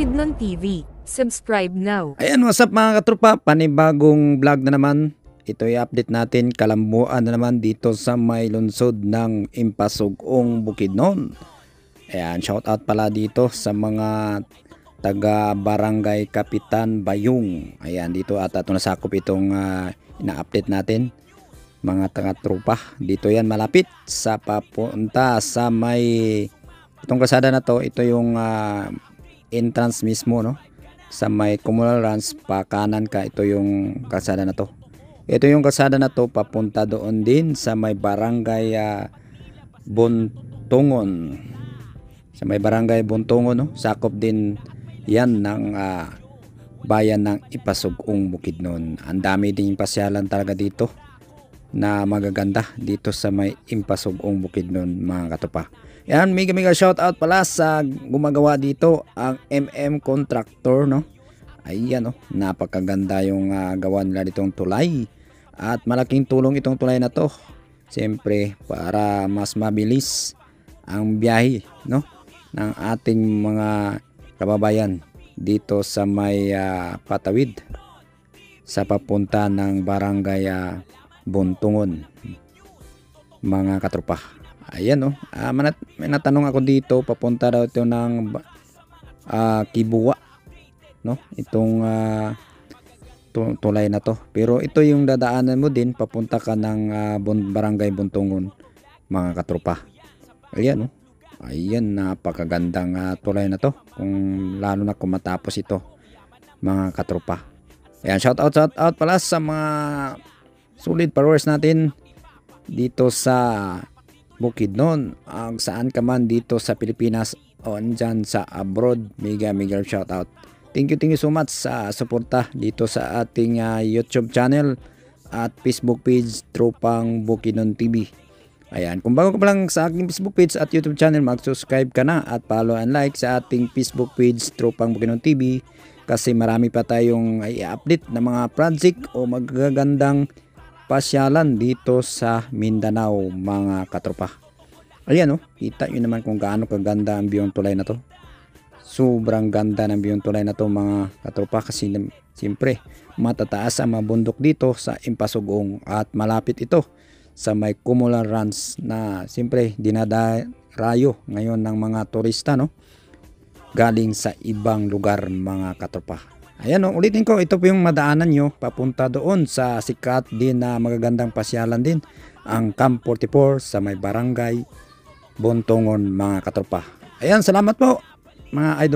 Bukidnon TV. Subscribe now. Ayan, what's up mga katropa, panibagong vlog na naman. Ito i-update natin, kalambuan na naman dito sa may lungsod ng Impasugong, Bukidnon. Ayan, shout out pala dito sa mga taga Barangay Kapitan Bayong. Ayan, dito at ito nasakop itong ina-update natin mga taga-tropa. Dito yan malapit sa papunta sa may itong kalsada na to. Ito yung entrance mismo, no, sa may Communal Ranch. Pa kanan ka, ito yung kalsada na to. Ito yung kalsada na to papunta doon din sa may Barangay Buntungon. Sa may Barangay Buntungon, no, sakop din yan ng bayan ng Impasugong, Bukidnon. Ang dami din pasyalan talaga dito na magaganda dito sa may Impasugong, Bukidnon mga katopa. Yan, mega shout out pala sa gumagawa dito, ang MM Contractor, no. Ayan, no, napakaganda yung gawa nila ditong tulay. At malaking tulong itong tulay na to, siyempre para mas mabilis ang biyahe, no, ng ating mga kababayan dito sa may patawid sa papunta ng Barangay Buntungon mga katropa. Ayan, no, may natanong ako dito, papunta daw ito ng Kibuwa, no, itong tulay na to. Pero ito yung dadaanan mo din, papunta ka ng Barangay Buntungon mga katropa. Ayan, no, ayan, napakagandang tulay na to, kung lalo na kung matapos ito mga katropa. Ayan, shout out pala sa mga solid followers natin dito sa Bukidnon, ang saan ka man dito sa Pilipinas o andyan sa abroad. Mega shout out. Thank you so much sa suporta dito sa ating YouTube channel at Facebook page, Tropang Bukidnon TV. Ayan, kung bago ka pa lang sa aking Facebook page at YouTube channel, mag-subscribe ka na at follow and like sa ating Facebook page, Tropang Bukidnon TV, kasi marami pa tayong i-update na mga project o magagandang pasyalan dito sa Mindanao mga katropa. Ayan, no, kita nyo naman kung gaano kaganda ang biyong tulay na to. Sobrang ganda ng biyong tulay na to mga katropa, kasi siyempre matataas ang mga bundok dito sa Impasugong at malapit ito sa may Communal Ranch na siyempre dinadarayo ngayon ng mga turista, no, galing sa ibang lugar mga katropa. Ayan, no, ulitin ko, ito po yung madaanan nyo papunta doon sa sikat din na magagandang pasyalan din, ang Camp 44 sa may Barangay Buntungon mga katropa. Ayan, salamat po mga idol.